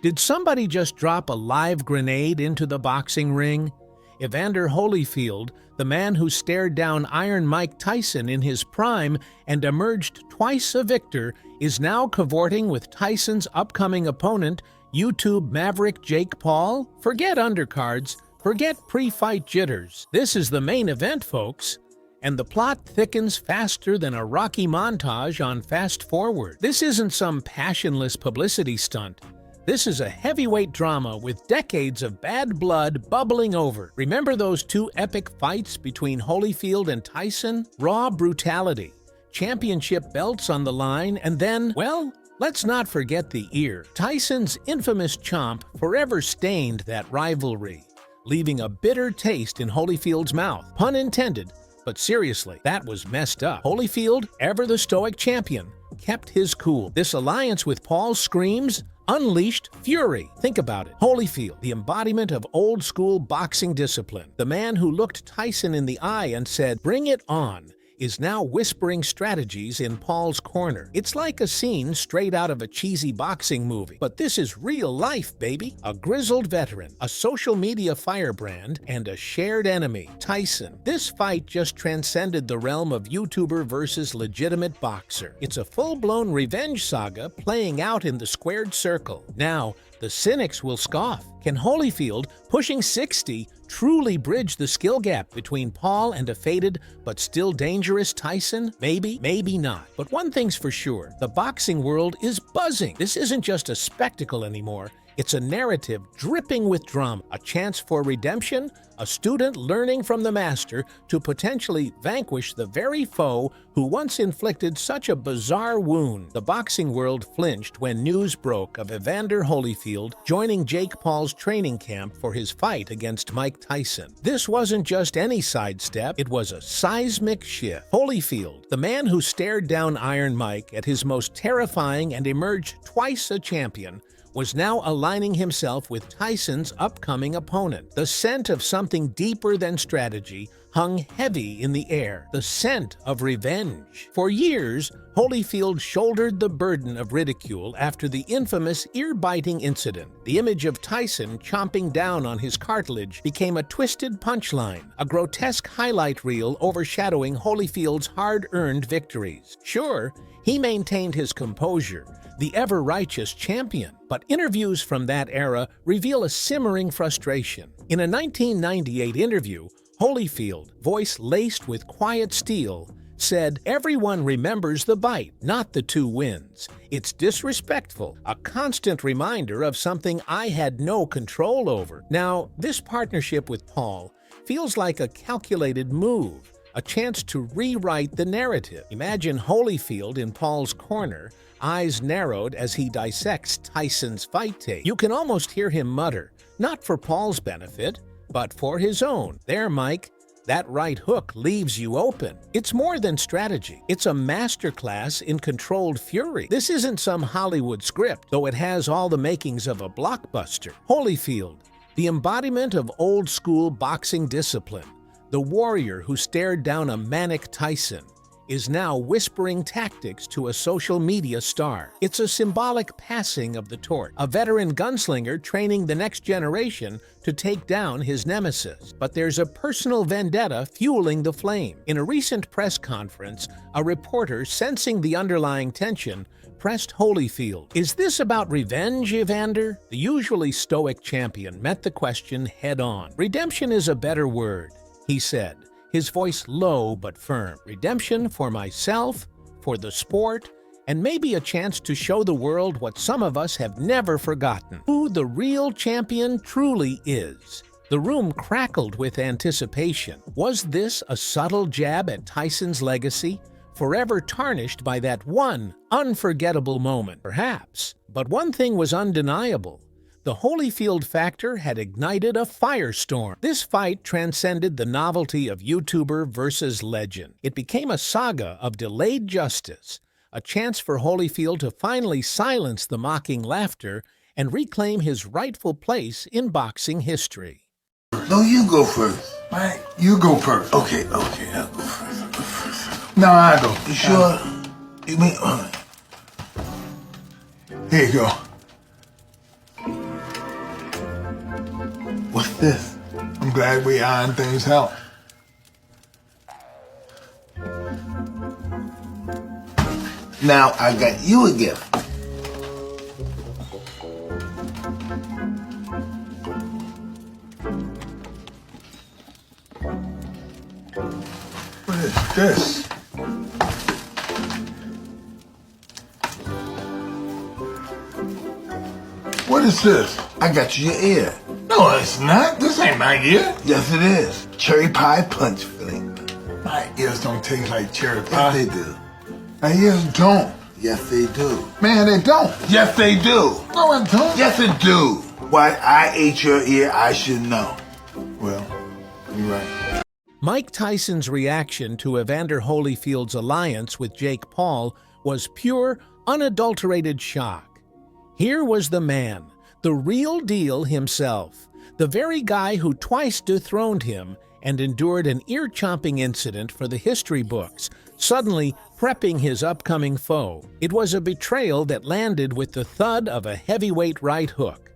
Did somebody just drop a live grenade into the boxing ring? Evander Holyfield, the man who stared down Iron Mike Tyson in his prime and emerged twice a victor, is now cavorting with Tyson's upcoming opponent, YouTube maverick Jake Paul? Forget undercards, forget pre-fight jitters. This is the main event, folks. And the plot thickens faster than a Rocky montage on Fast Forward. This isn't some passionless publicity stunt. This is a heavyweight drama with decades of bad blood bubbling over. Remember those two epic fights between Holyfield and Tyson? Raw brutality, championship belts on the line, and then, well, let's not forget the ear. Tyson's infamous chomp forever stained that rivalry, leaving a bitter taste in Holyfield's mouth. Pun intended, but seriously, that was messed up. Holyfield, ever the stoic champion, kept his cool. This alliance with Paul screams unleashed fury. Think about it. Holyfield, the embodiment of old-school boxing discipline, the man who looked Tyson in the eye and said, "Bring it on," is now whispering strategies in Paul's corner. It's like a scene straight out of a cheesy boxing movie. But this is real life, baby. A grizzled veteran, a social media firebrand, and a shared enemy, Tyson. This fight just transcended the realm of YouTuber versus legitimate boxer. It's a full-blown revenge saga playing out in the squared circle. Now, the cynics will scoff. Can Holyfield, pushing 60, truly bridge the skill gap between Paul and a faded but still dangerous Tyson? Maybe, maybe not. But one thing's for sure, the boxing world is buzzing. This isn't just a spectacle anymore. It's a narrative dripping with drama, a chance for redemption, a student learning from the master to potentially vanquish the very foe who once inflicted such a bizarre wound. The boxing world flinched when news broke of Evander Holyfield joining Jake Paul's training camp for his fight against Mike Tyson. This wasn't just any sidestep, it was a seismic shift. Holyfield, the man who stared down Iron Mike at his most terrifying and emerged twice a champion, was now aligning himself with Tyson's upcoming opponent. The scent of something deeper than strategy hung heavy in the air, the scent of revenge. For years, Holyfield shouldered the burden of ridicule after the infamous ear-biting incident. The image of Tyson chomping down on his cartilage became a twisted punchline, a grotesque highlight reel overshadowing Holyfield's hard-earned victories. Sure, he maintained his composure, the ever-righteous champion, but interviews from that era reveal a simmering frustration. In a 1998 interview, Holyfield, voice laced with quiet steel, said, "Everyone remembers the bite, not the 2 wins. It's disrespectful, a constant reminder of something I had no control over." Now, this partnership with Paul feels like a calculated move, a chance to rewrite the narrative. Imagine Holyfield in Paul's corner, eyes narrowed as he dissects Tyson's fight tape. You can almost hear him mutter, not for Paul's benefit, but for his own. "There, Mike, that right hook leaves you open." It's more than strategy. It's a masterclass in controlled fury. This isn't some Hollywood script, though it has all the makings of a blockbuster. Holyfield, the embodiment of old-school boxing discipline, the warrior who stared down a manic Tyson, is now whispering tactics to a social media star. It's a symbolic passing of the torch, a veteran gunslinger training the next generation to take down his nemesis. But there's a personal vendetta fueling the flame. In a recent press conference, a reporter, sensing the underlying tension, pressed Holyfield, "Is this about revenge, Evander?" The usually stoic champion met the question head-on. "Redemption is a better word," he said, his voice low but firm. "Redemption for myself, for the sport, and maybe a chance to show the world what some of us have never forgotten, who the real champion truly is." The room crackled with anticipation. Was this a subtle jab at Tyson's legacy, forever tarnished by that one unforgettable moment? Perhaps. But one thing was undeniable. The Holyfield factor had ignited a firestorm. This fight transcended the novelty of YouTuber versus legend. It became a saga of delayed justice, a chance for Holyfield to finally silence the mocking laughter and reclaim his rightful place in boxing history. No, you go first. Mike, you go first. Okay, I'll go first. No, I go. You sure? You mean, Here you go. what's this? I'm glad we ironed things out. Now I got you a gift. What is this? What is this? I got you your ear. No, it's not. This ain't my ear. Yes, it is. Cherry pie punch filling. My ears don't taste like cherry Yes, pie. they do. My ears don't. Yes, they do. Man, they don't. Yes, they do. No, I don't. Yes, they do. Why I ate your ear, I should know. Well, you're right. Mike Tyson's reaction to Evander Holyfield's alliance with Jake Paul was pure, unadulterated shock. Here was the man, the real deal himself, the very guy who twice dethroned him and endured an ear-chomping incident for the history books, suddenly prepping his upcoming foe. It was a betrayal that landed with the thud of a heavyweight right hook.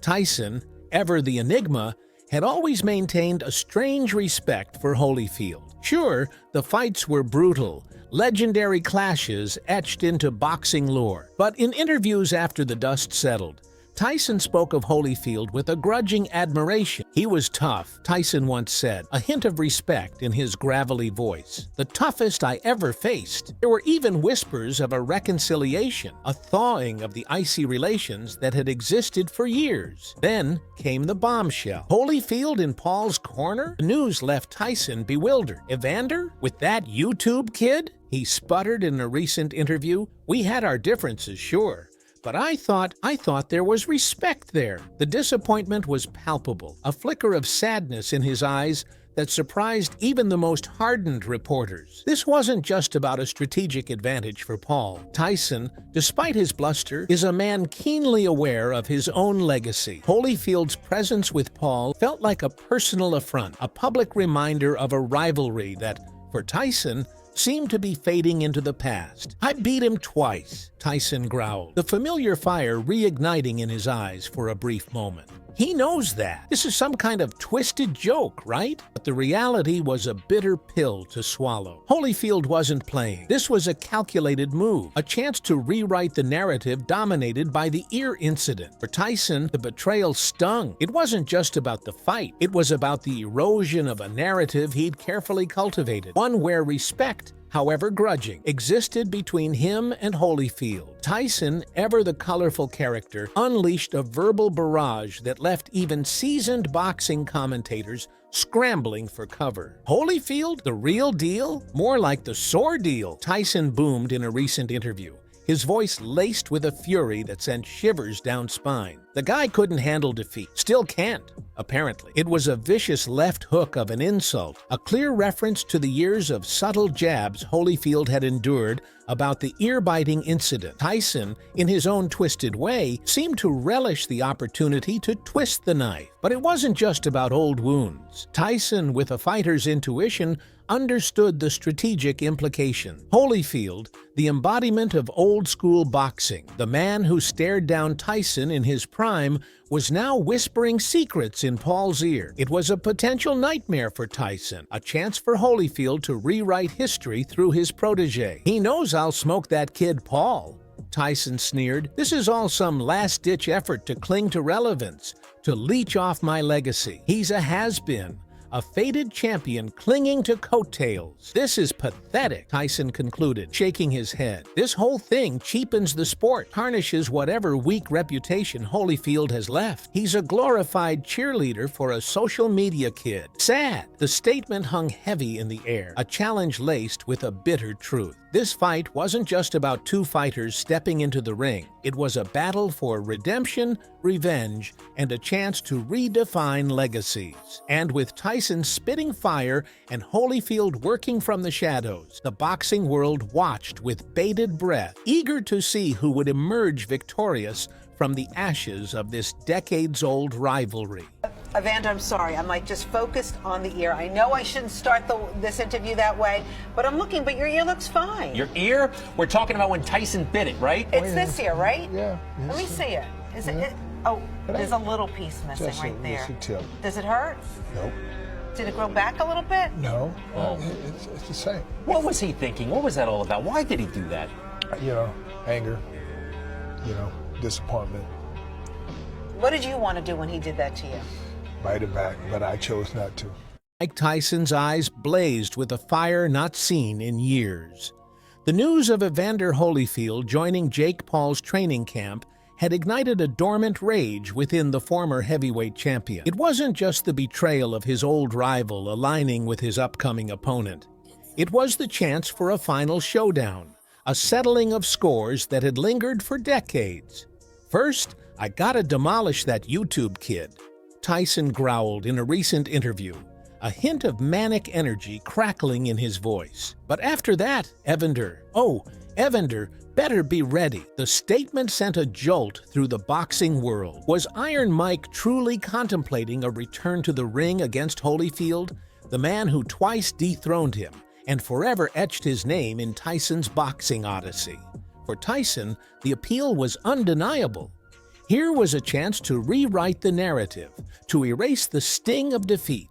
Tyson, ever the enigma, had always maintained a strange respect for Holyfield. Sure, the fights were brutal, legendary clashes etched into boxing lore. But in interviews after the dust settled, Tyson spoke of Holyfield with a grudging admiration. He was tough, Tyson once said, a hint of respect in his gravelly voice. The toughest I ever faced. There were even whispers of a reconciliation, a thawing of the icy relations that had existed for years. Then came the bombshell. Holyfield in Paul's corner? The news left Tyson bewildered. Evander? With that YouTube kid? He sputtered in a recent interview. We had our differences, sure. But I thought there was respect there. The disappointment was palpable, a flicker of sadness in his eyes that surprised even the most hardened reporters. This wasn't just about a strategic advantage for Paul. Tyson, despite his bluster, is a man keenly aware of his own legacy. Holyfield's presence with Paul felt like a personal affront, a public reminder of a rivalry that, for Tyson, seemed to be fading into the past. I beat him twice, Tyson growled, the familiar fire reigniting in his eyes for a brief moment. He knows that. This is some kind of twisted joke, right? But the reality was a bitter pill to swallow. Holyfield wasn't playing. This was a calculated move, a chance to rewrite the narrative dominated by the ear incident. For Tyson, the betrayal stung. It wasn't just about the fight. It was about the erosion of a narrative he'd carefully cultivated, one where respect, however grudging, existed between him and Holyfield. Tyson, ever the colorful character, unleashed a verbal barrage that left even seasoned boxing commentators scrambling for cover. Holyfield, the real deal? More like the sore deal, Tyson boomed in a recent interview, his voice laced with a fury that sent shivers down spine. The guy couldn't handle defeat. Still can't, apparently. It was a vicious left hook of an insult, a clear reference to the years of subtle jabs Holyfield had endured about the ear-biting incident. Tyson, in his own twisted way, seemed to relish the opportunity to twist the knife. But it wasn't just about old wounds. Tyson, with a fighter's intuition, understood the strategic implication. Holyfield, the embodiment of old-school boxing, the man who stared down Tyson in his prime, was now whispering secrets in Paul's ear. It was a potential nightmare for Tyson, a chance for Holyfield to rewrite history through his protege. He knows I'll smoke that kid Paul, Tyson sneered. This is all some last-ditch effort to cling to relevance, to leech off my legacy. He's a has-been, a faded champion clinging to coattails. This is pathetic, Tyson concluded, shaking his head. This whole thing cheapens the sport, tarnishes whatever weak reputation Holyfield has left. He's a glorified cheerleader for a social media kid. Sad. The statement hung heavy in the air, a challenge laced with a bitter truth. This fight wasn't just about two fighters stepping into the ring. It was a battle for redemption, revenge, and a chance to redefine legacies. And with Tyson spitting fire and Holyfield working from the shadows, the boxing world watched with bated breath, eager to see who would emerge victorious from the ashes of this decades-old rivalry. Evander, I'm sorry. I'm just focused on the ear. I know I shouldn't start this interview that way, but I'm looking, but your ear looks fine. Your ear? We're talking about when Tyson bit it, right? It's this ear, right? Yeah. Let me see it. Is it? Oh, there's a little piece missing right there. Just a tip. Does it hurt? Nope. Did it grow back a little bit? No. It's the same. What was he thinking? What was that all about? Why did he do that? Anger. Disappointment. What did you want to do when he did that to you? Bite it back, but I chose not to. Mike Tyson's eyes blazed with a fire not seen in years. The news of Evander Holyfield joining Jake Paul's training camp had ignited a dormant rage within the former heavyweight champion. It wasn't just the betrayal of his old rival aligning with his upcoming opponent. It was the chance for a final showdown, a settling of scores that had lingered for decades. First, I gotta demolish that YouTube kid, Tyson growled in a recent interview, a hint of manic energy crackling in his voice. But after that, Evander, better be ready. The statement sent a jolt through the boxing world. Was Iron Mike truly contemplating a return to the ring against Holyfield, the man who twice dethroned him and forever etched his name in Tyson's boxing odyssey? For Tyson, the appeal was undeniable. Here was a chance to rewrite the narrative, to erase the sting of defeat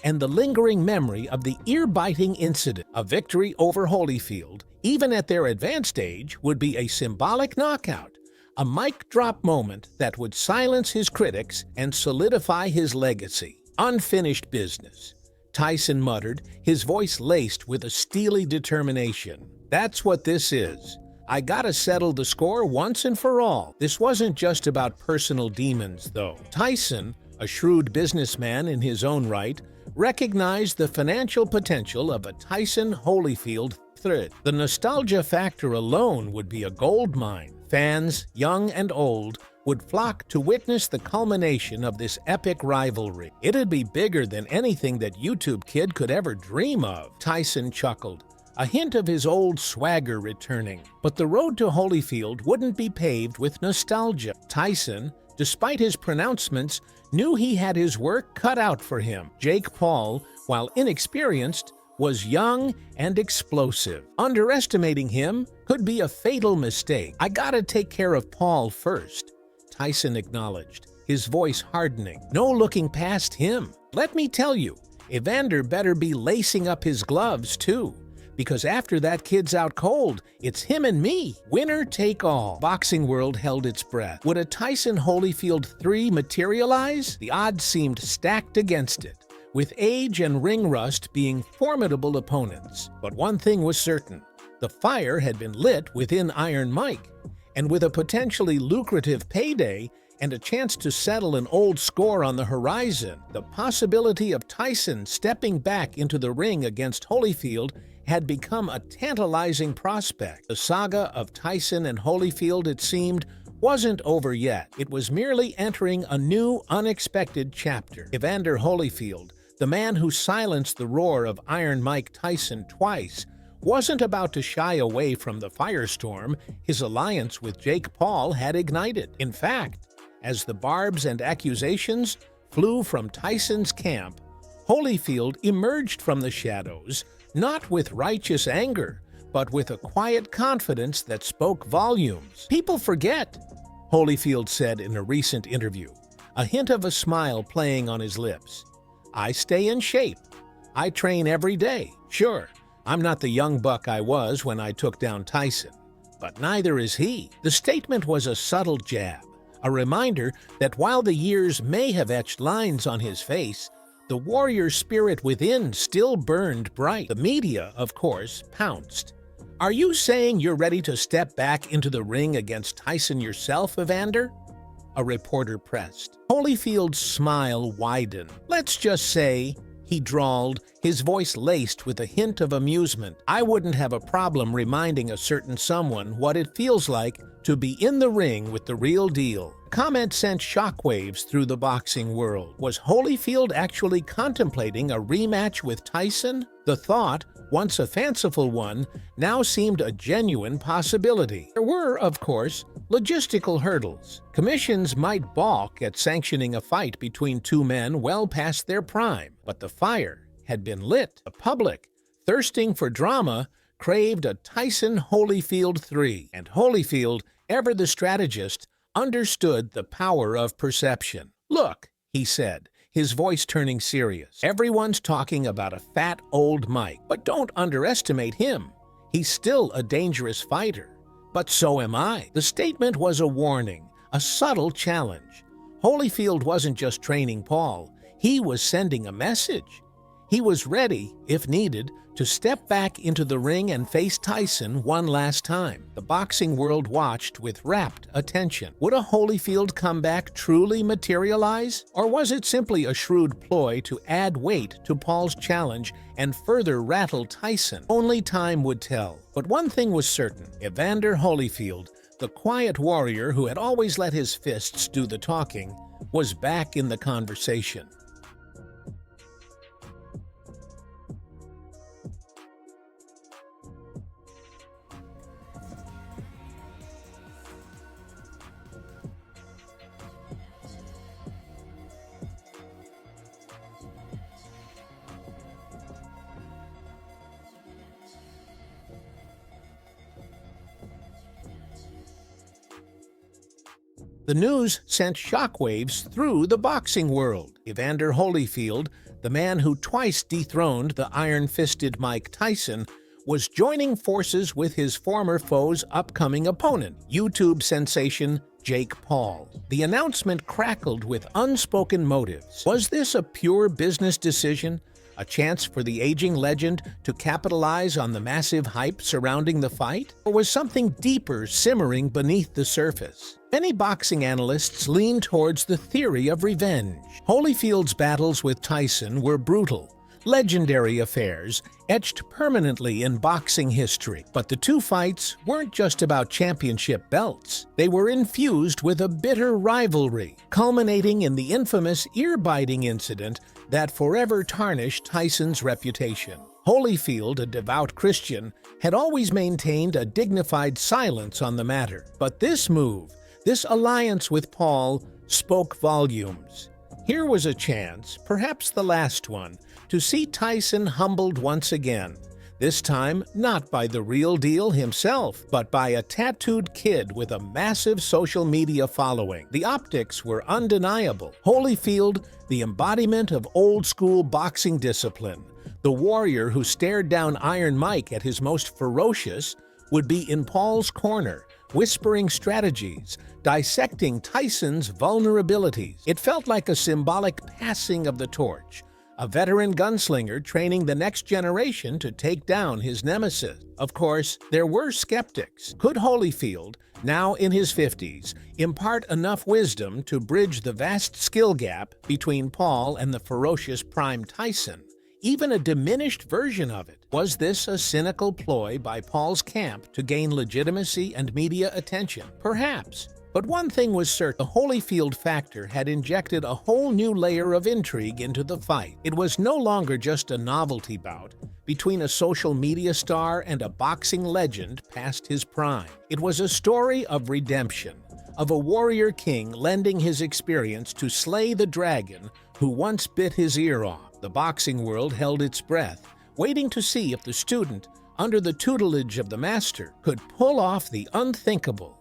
and the lingering memory of the ear-biting incident. A victory over Holyfield, even at their advanced age, would be a symbolic knockout, a mic drop moment that would silence his critics and solidify his legacy. Unfinished business, Tyson muttered, his voice laced with a steely determination. That's what this is. I gotta settle the score once and for all. This wasn't just about personal demons, though. Tyson, a shrewd businessman in his own right, recognized the financial potential of a Tyson-Holyfield thread. The nostalgia factor alone would be a goldmine. Fans, young and old, would flock to witness the culmination of this epic rivalry. It'd be bigger than anything that YouTube kid could ever dream of. Tyson chuckled, a hint of his old swagger returning. But the road to Holyfield wouldn't be paved with nostalgia. Tyson, despite his pronouncements, knew he had his work cut out for him. Jake Paul, while inexperienced, was young and explosive. Underestimating him could be a fatal mistake. I gotta take care of Paul first, Tyson acknowledged, his voice hardening. No looking past him. Let me tell you, Evander better be lacing up his gloves too, because after that kid's out cold, it's him and me. Winner take all. Boxing world held its breath. Would a Tyson-Holyfield 3 materialize? The odds seemed stacked against it, with age and ring rust being formidable opponents. But one thing was certain. The fire had been lit within Iron Mike, and with a potentially lucrative payday and a chance to settle an old score on the horizon, the possibility of Tyson stepping back into the ring against Holyfield had become a tantalizing prospect. The saga of Tyson and Holyfield, it seemed, wasn't over yet. It was merely entering a new, unexpected chapter. Evander Holyfield, the man who silenced the roar of Iron Mike Tyson twice, wasn't about to shy away from the firestorm his alliance with Jake Paul had ignited. In fact, as the barbs and accusations flew from Tyson's camp, Holyfield emerged from the shadows, not with righteous anger, but with a quiet confidence that spoke volumes. People forget, Holyfield said in a recent interview, a hint of a smile playing on his lips. I stay in shape. I train every day. Sure, I'm not the young buck I was when I took down Tyson, but neither is he. The statement was a subtle jab, a reminder that while the years may have etched lines on his face, the warrior spirit within still burned bright. The media, of course, pounced. Are you saying you're ready to step back into the ring against Tyson yourself, Evander? A reporter pressed. Holyfield's smile widened. Let's just say, he drawled, his voice laced with a hint of amusement. I wouldn't have a problem reminding a certain someone what it feels like to be in the ring with the real deal. comment sent shockwaves through the boxing world. Was Holyfield actually contemplating a rematch with Tyson? The thought, once a fanciful one, now seemed a genuine possibility. There were, of course, logistical hurdles. Commissions might balk at sanctioning a fight between two men well past their prime, but the fire had been lit. The public, thirsting for drama, craved a Tyson-Holyfield 3, and Holyfield, ever the strategist, understood the power of perception. "Look," he said, his voice turning serious, "everyone's talking about a fat old Mike, but don't underestimate him. He's still a dangerous fighter. But so am I." The statement was a warning, a subtle challenge. Holyfield wasn't just training Paul, he was sending a message. He was ready, if needed, to step back into the ring and face Tyson one last time. The boxing world watched with rapt attention. Would a Holyfield comeback truly materialize? Or was it simply a shrewd ploy to add weight to Paul's challenge and further rattle Tyson? Only time would tell. But one thing was certain: Evander Holyfield, the quiet warrior who had always let his fists do the talking, was back in the conversation. The news sent shockwaves through the boxing world. Evander Holyfield, the man who twice dethroned the iron-fisted Mike Tyson, was joining forces with his former foe's upcoming opponent, YouTube sensation Jake Paul. The announcement crackled with unspoken motives. Was this a pure business decision? A chance for the aging legend to capitalize on the massive hype surrounding the fight? Or was something deeper simmering beneath the surface? Many boxing analysts lean towards the theory of revenge. Holyfield's battles with Tyson were brutal, legendary affairs etched permanently in boxing history. But the two fights weren't just about championship belts. They were infused with a bitter rivalry, culminating in the infamous ear-biting incident that forever tarnished Tyson's reputation. Holyfield, a devout Christian, had always maintained a dignified silence on the matter. But this move, this alliance with Paul, spoke volumes. Here was a chance, perhaps the last one, to see Tyson humbled once again. This time, not by the real deal himself, but by a tattooed kid with a massive social media following. The optics were undeniable. Holyfield, the embodiment of old-school boxing discipline, the warrior who stared down Iron Mike at his most ferocious, would be in Paul's corner, whispering strategies, dissecting Tyson's vulnerabilities. It felt like a symbolic passing of the torch, a veteran gunslinger training the next generation to take down his nemesis. Of course, there were skeptics. Could Holyfield, now in his 50s, impart enough wisdom to bridge the vast skill gap between Paul and the ferocious prime Tyson? Even a diminished version of it. Was this a cynical ploy by Paul's camp to gain legitimacy and media attention? Perhaps. But one thing was certain: the Holyfield factor had injected a whole new layer of intrigue into the fight. It was no longer just a novelty bout between a social media star and a boxing legend past his prime. It was a story of redemption, of a warrior king lending his experience to slay the dragon who once bit his ear off. The boxing world held its breath, waiting to see if the student, under the tutelage of the master, could pull off the unthinkable.